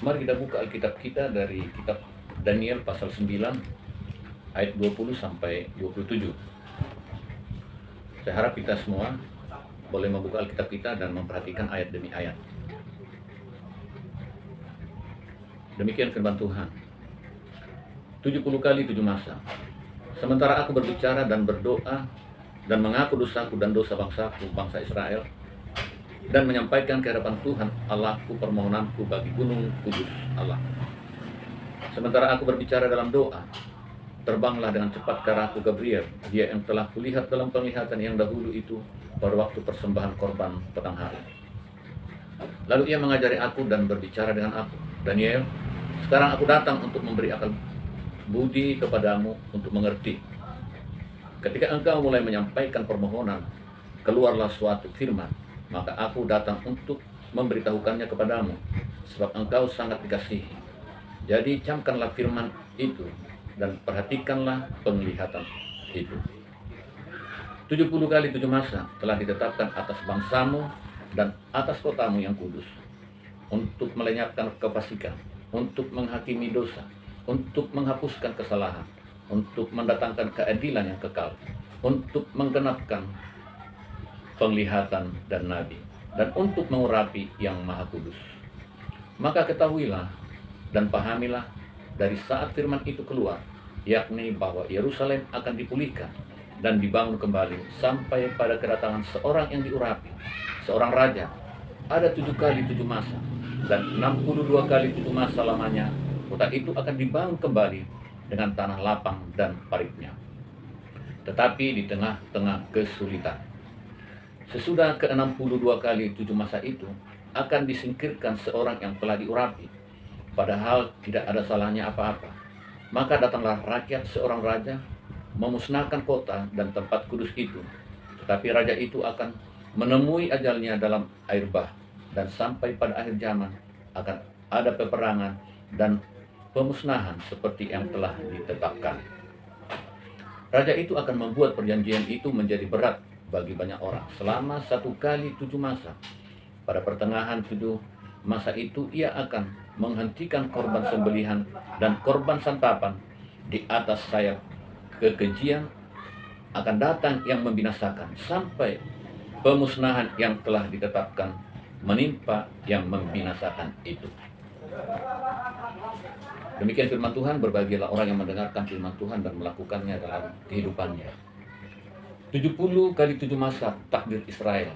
Mari kita buka Alkitab kita dari kitab Daniel pasal 9 ayat 20 sampai 27. Saya harap kita semua boleh membuka Alkitab kita dan memperhatikan ayat demi ayat. Demikian firman Tuhan. 70 kali 7 masa. Sementara aku berbicara dan berdoa dan mengaku dosaku dan dosa bangsaku, bangsa Israel, dan menyampaikan ke hadapan Tuhan Allahku permohonanku bagi gunung kudus Allah. Sementara aku berbicara dalam doa, terbanglah dengan cepat ke arahku Gabriel, dia yang telah kulihat dalam penglihatan yang dahulu itu pada waktu persembahan korban petang hari. Lalu ia mengajari aku dan berbicara dengan aku, Daniel, sekarang aku datang untuk memberi akal budi kepadamu untuk mengerti. Ketika engkau mulai menyampaikan permohonan, keluarlah suatu firman, maka aku datang untuk memberitahukannya kepadamu, sebab engkau sangat dikasihi. Jadi camkanlah firman itu dan perhatikanlah penglihatan itu. 70 kali 7 masa telah ditetapkan atas bangsamu dan atas kotamu yang kudus, untuk melenyapkan kefasikan, untuk menghakimi dosa, untuk menghapuskan kesalahan, untuk mendatangkan keadilan yang kekal, untuk menggenapkan penglihatan dan nabi, dan untuk mengurapi yang maha kudus. Maka ketahuilah dan pahamilah dari saat firman itu keluar, yakni bahwa Yerusalem akan dipulihkan dan dibangun kembali sampai pada kedatangan seorang yang diurapi, seorang raja. Ada 7 kali 7 masa dan 62 kali 7 masa lamanya kota itu akan dibangun kembali dengan tanah lapang dan paritnya, tetapi di tengah-tengah kesulitan. Sesudah ke-62 kali 7 masa itu akan disingkirkan seorang yang telah diurapi, padahal tidak ada salahnya apa-apa. Maka datanglah rakyat seorang raja memusnahkan kota dan tempat kudus itu, tetapi raja itu akan menemui ajalnya dalam air bah, dan sampai pada akhir zaman akan ada peperangan dan pemusnahan seperti yang telah ditetapkan. Raja itu akan membuat perjanjian itu menjadi berat bagi banyak orang selama 1 kali 7 masa. Pada pertengahan 7 masa itu ia akan menghentikan korban sembelihan dan korban santapan. Di atas sayap kekejian akan datang yang membinasakan, sampai pemusnahan yang telah ditetapkan menimpa yang membinasakan itu. Demikian firman Tuhan. Berbahagialah orang yang mendengarkan firman Tuhan dan melakukannya dalam kehidupannya. 70 kali 7 masa takdir Israel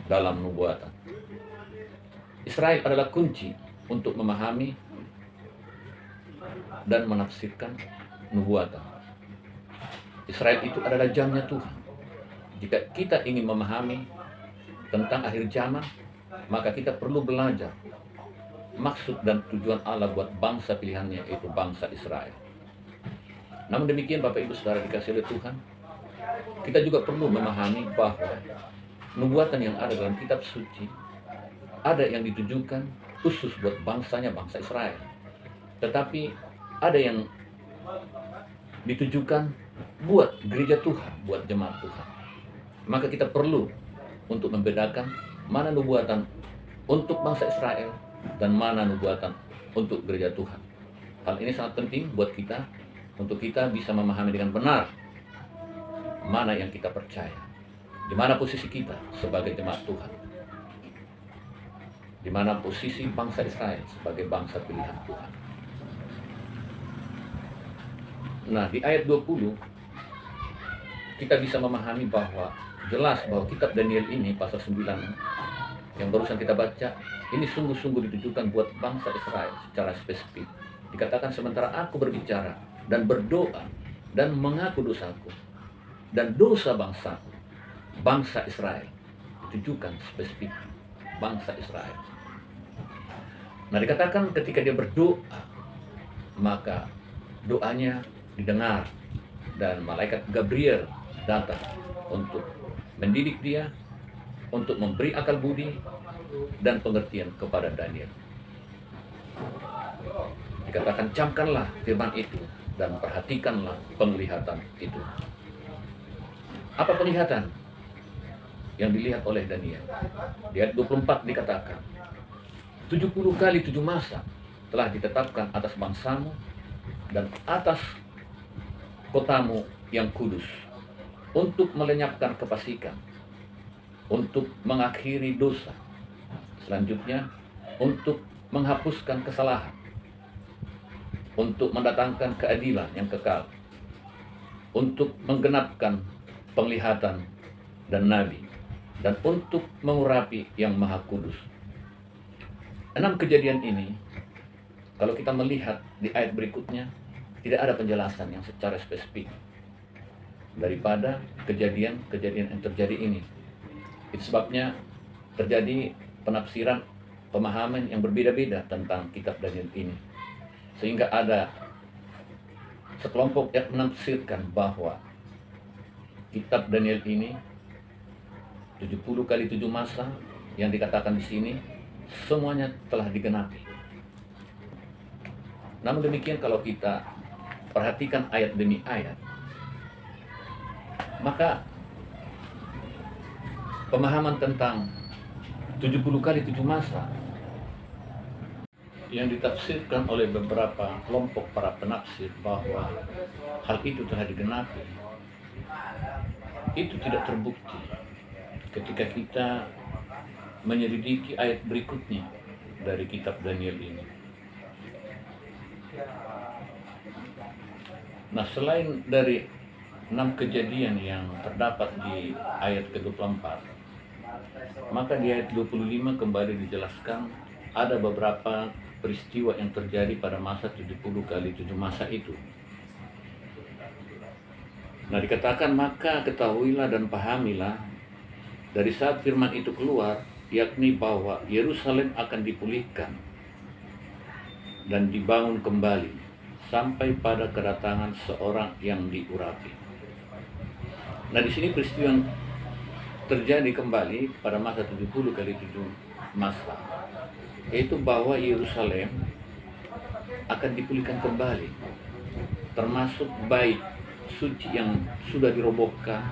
dalam nubuatan. Israel adalah kunci untuk memahami dan menafsirkan nubuatan. Israel itu adalah jamnya Tuhan. Jika kita ingin memahami tentang akhir zaman, maka kita perlu belajar maksud dan tujuan Allah buat bangsa pilihannya, yaitu bangsa Israel. Namun demikian, Bapak Ibu Saudara dikasihi oleh Tuhan, kita juga perlu memahami bahwa nubuatan yang ada dalam kitab suci ada yang ditujukan khusus buat bangsanya, bangsa Israel. Tetapi ada yang ditujukan buat gereja Tuhan, buat jemaat Tuhan. Maka kita perlu untuk membedakan mana nubuatan untuk bangsa Israel dan mana nubuatan untuk gereja Tuhan. Hal ini sangat penting buat kita, untuk kita bisa memahami dengan benar mana yang kita percaya, di mana posisi kita sebagai jemaat Tuhan, di mana posisi bangsa Israel sebagai bangsa pilihan Tuhan. Nah, di ayat 20 kita bisa memahami bahwa jelas bahwa kitab Daniel ini pasal 9 yang barusan kita baca, ini sungguh-sungguh ditujukan buat bangsa Israel secara spesifik. Dikatakan sementara aku berbicara dan berdoa dan mengaku dosaku dan dosa bangsaku, bangsa Israel. Ditujukan spesifik bangsa Israel. Nah, dikatakan ketika dia berdoa, maka doanya didengar dan malaikat Gabriel datang untuk mendidik dia, untuk memberi akal budi dan pengertian kepada Daniel. Dikatakan camkanlah firman itu dan perhatikanlah penglihatan itu. Apa penglihatan yang dilihat oleh Daniel? Di ayat 24 dikatakan 70 kali 7 masa telah ditetapkan atas bangsamu dan atas kotamu yang kudus, untuk melenyapkan kefasikan, untuk mengakhiri dosa, selanjutnya untuk menghapuskan kesalahan, untuk mendatangkan keadilan yang kekal, untuk menggenapkan penglihatan dan nabi, dan untuk mengurapi yang maha kudus. 6 kejadian ini, kalau kita melihat di ayat berikutnya, tidak ada penjelasan yang secara spesifik daripada kejadian-kejadian yang terjadi ini. Itu sebabnya terjadi penafsiran, pemahaman yang berbeda-beda tentang kitab Daniel ini. Sehingga ada sekelompok yang menafsirkan bahwa kitab Daniel ini 70 kali 7 masa yang dikatakan di sini semuanya telah digenapi. Namun demikian, kalau kita perhatikan ayat demi ayat, maka pemahaman tentang 70 kali 7 masa yang ditafsirkan oleh beberapa kelompok para penafsir bahwa hal itu telah digenapi, itu tidak terbukti ketika kita menyelidiki ayat berikutnya dari kitab Daniel ini. Nah, selain dari 6 kejadian yang terdapat di ayat ke-24, maka di ayat 25 kembali dijelaskan ada beberapa peristiwa yang terjadi pada masa 70 kali 7 masa itu. Nah, dikatakan, maka ketahuilah dan pahamilah dari saat firman itu keluar, yakni bahwa Yerusalem akan dipulihkan dan dibangun kembali sampai pada kedatangan seorang yang diurapi. Nah, di sini peristiwa yang terjadi kembali pada masa 70 kali 7 masa, yaitu bahwa Yerusalem akan dipulihkan kembali, termasuk bait suci yang sudah dirobohkan,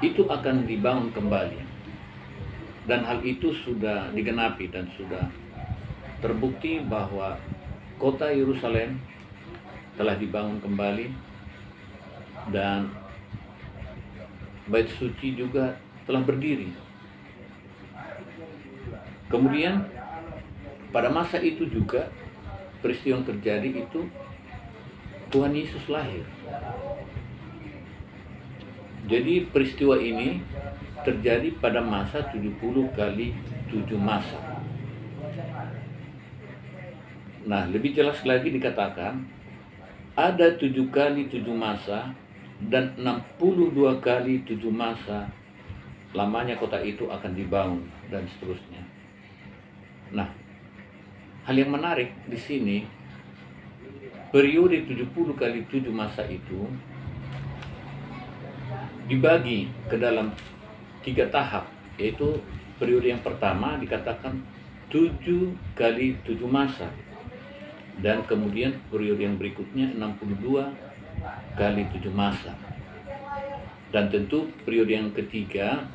itu akan dibangun kembali. Dan hal itu sudah digenapi dan sudah terbukti bahwa kota Yerusalem telah dibangun kembali dan bait suci juga telah berdiri. Kemudian pada masa itu juga peristiwa yang terjadi itu Tuhan Yesus lahir. Jadi peristiwa ini terjadi pada masa 70 kali 7 masa. Nah, lebih jelas lagi dikatakan ada 7 kali 7 masa dan 62 kali 7 masa lamanya kota itu akan dibangun dan seterusnya. Nah, hal yang menarik di sini, periode 70 kali 7 masa itu dibagi ke dalam 3 tahap, yaitu periode yang pertama dikatakan 7 kali 7 masa, dan kemudian periode yang berikutnya 62 kali 7 masa. Dan tentu periode yang ketiga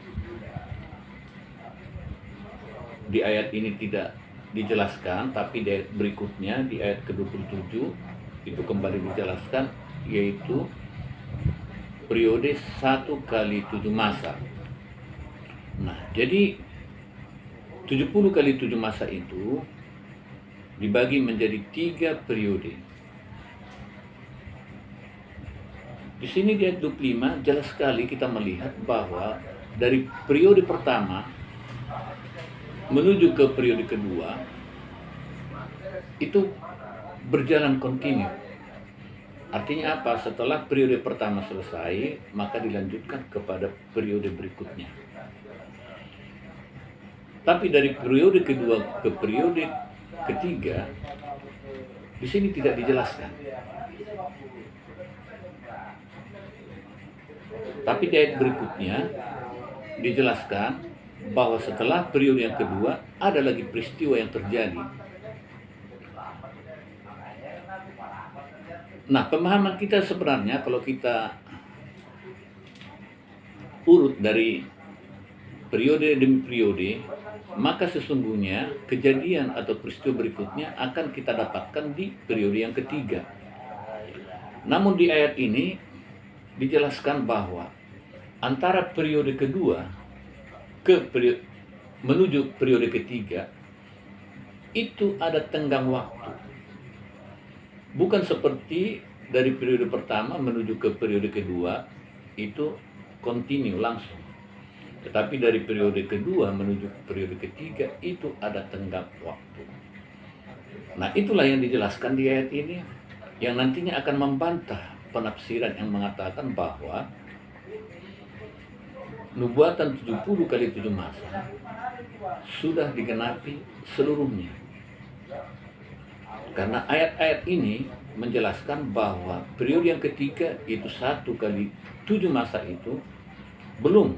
di ayat ini tidak dijelaskan, tapi di ayat berikutnya di ayat ke-27 itu kembali dijelaskan, yaitu periode 1 kali 7 masa. Nah, jadi 70 kali 7 masa itu dibagi menjadi 3 periode. Di sini di ayat 25 jelas sekali kita melihat bahwa dari periode pertama menuju ke periode kedua itu berjalan kontinu. Artinya apa? Setelah periode pertama selesai, maka dilanjutkan kepada periode berikutnya. Tapi dari periode kedua ke periode ketiga, di sini tidak dijelaskan. Tapi di ayat berikutnya dijelaskan bahwa setelah periode yang kedua ada lagi peristiwa yang terjadi. Nah, pemahaman kita sebenarnya kalau kita urut dari periode demi periode, maka sesungguhnya kejadian atau peristiwa berikutnya akan kita dapatkan di periode yang ketiga. Namun di ayat ini dijelaskan bahwa antara periode kedua menuju periode ketiga itu ada tenggang waktu. Bukan seperti dari periode pertama menuju ke periode kedua itu continue langsung. Tetapi dari periode kedua menuju periode ketiga itu ada tenggang waktu. Nah, itulah yang dijelaskan di ayat ini yang nantinya akan membantah penafsiran yang mengatakan bahwa nubuatan 70 kali 7 masa sudah digenapi seluruhnya. Karena ayat-ayat ini menjelaskan bahwa periode yang ketiga itu 1 kali 7 masa itu belum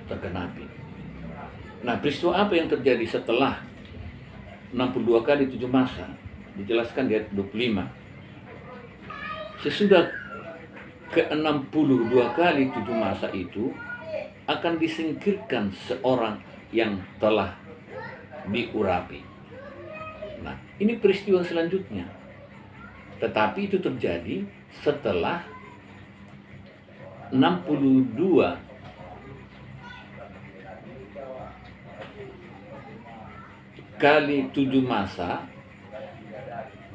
tergenapi. Nah, peristiwa apa yang terjadi setelah 62 kali 7 masa? Dijelaskan di ayat 25. Sesudah ke-62 kali 7 masa itu akan disingkirkan seorang yang telah diurapi. Nah, ini peristiwa selanjutnya. Tetapi itu terjadi setelah 62 kali 7 masa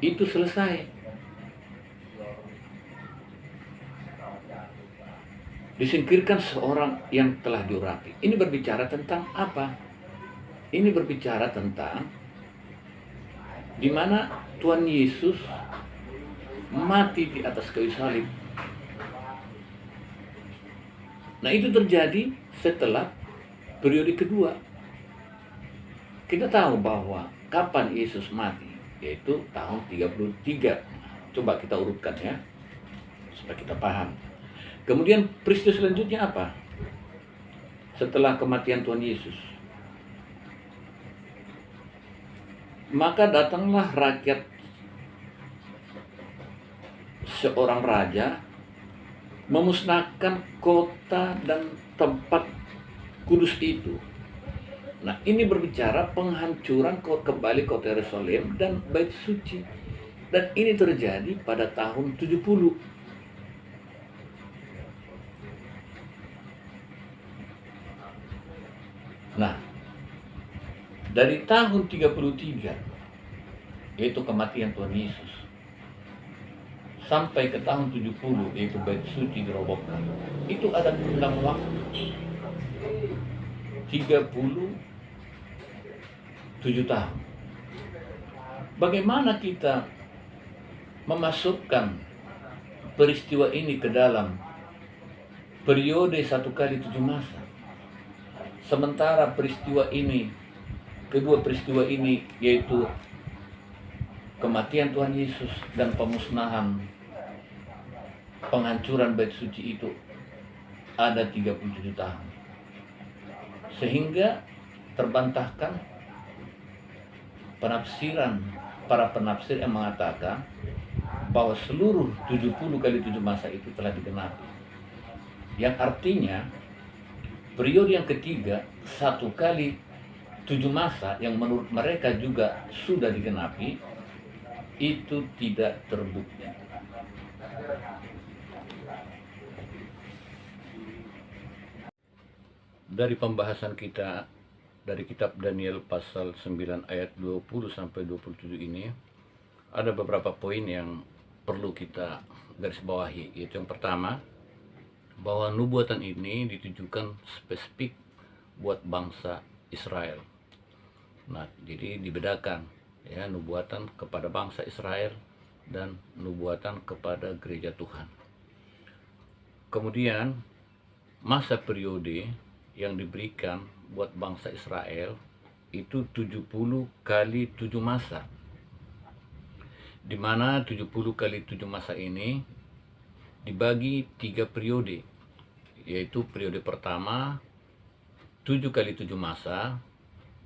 itu selesai. Disingkirkan seorang yang telah diurapi. Ini berbicara tentang apa? Ini berbicara tentang di mana Tuhan Yesus mati di atas kayu salib. Nah, itu terjadi setelah periode kedua. Kita tahu bahwa kapan Yesus mati, yaitu tahun 33. Coba kita urutkan ya, supaya kita paham. Kemudian peristiwa selanjutnya apa? Setelah kematian Tuhan Yesus, maka datanglah rakyat seorang raja memusnahkan kota dan tempat kudus itu. Nah, ini berbicara penghancuran kembali kota Yerusalem dan bait suci. Dan ini terjadi pada tahun 70. Nah, dari tahun 33, yaitu kematian Tuhan Yesus, sampai ke tahun 70, yaitu bait suci dirobohkan, itu ada tenggang waktu 37 tahun. Bagaimana kita memasukkan peristiwa ini ke dalam periode 1 kali 7 masa? Sementara kedua peristiwa ini yaitu kematian Tuhan Yesus dan pemusnahan, penghancuran bait suci itu ada 37 tahun. Sehingga terbantahkan para penafsir yang mengatakan bahwa seluruh 70 kali 7 masa itu telah digenapi. Yang artinya periode yang ketiga 1 kali 7 masa yang menurut mereka juga sudah digenapi itu tidak terbukti. Dari pembahasan kita dari kitab Daniel pasal 9 ayat 20 sampai 27 ini ada beberapa poin yang perlu kita garis bawahi. Yaitu yang pertama, bahwa nubuatan ini ditujukan spesifik buat bangsa Israel. Nah, jadi dibedakan ya, nubuatan kepada bangsa Israel dan nubuatan kepada gereja Tuhan. Kemudian masa periode yang diberikan buat bangsa Israel itu 70 kali 7 masa. Di mana 70 kali 7 masa ini dibagi 3 periode, yaitu periode pertama 7 kali 7 masa,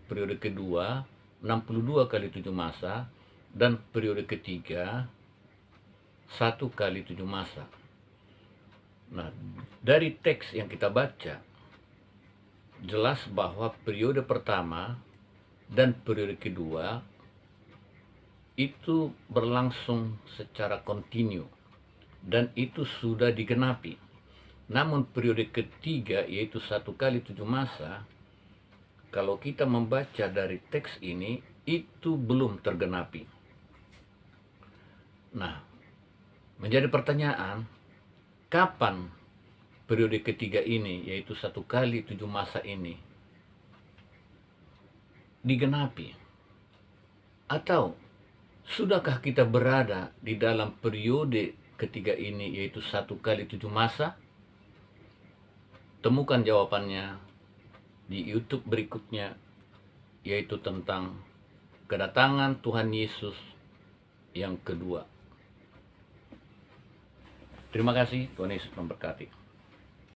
periode kedua 62 kali 7 masa, dan periode ketiga 1 kali 7 masa. Nah, dari teks yang kita baca jelas bahwa periode pertama dan periode kedua itu berlangsung secara kontinu dan itu sudah digenapi. Namun periode ketiga, yaitu 1 kali 7 masa, kalau kita membaca dari teks ini, itu belum tergenapi. Nah, menjadi pertanyaan, kapan periode ketiga ini, yaitu 1 kali 7 masa ini, digenapi? Atau sudahkah kita berada di dalam periode ketiga ini, yaitu 1 kali 7 masa? Temukan jawabannya di YouTube berikutnya, yaitu tentang kedatangan Tuhan Yesus yang kedua. Terima kasih, Tuhan Yesus memberkati.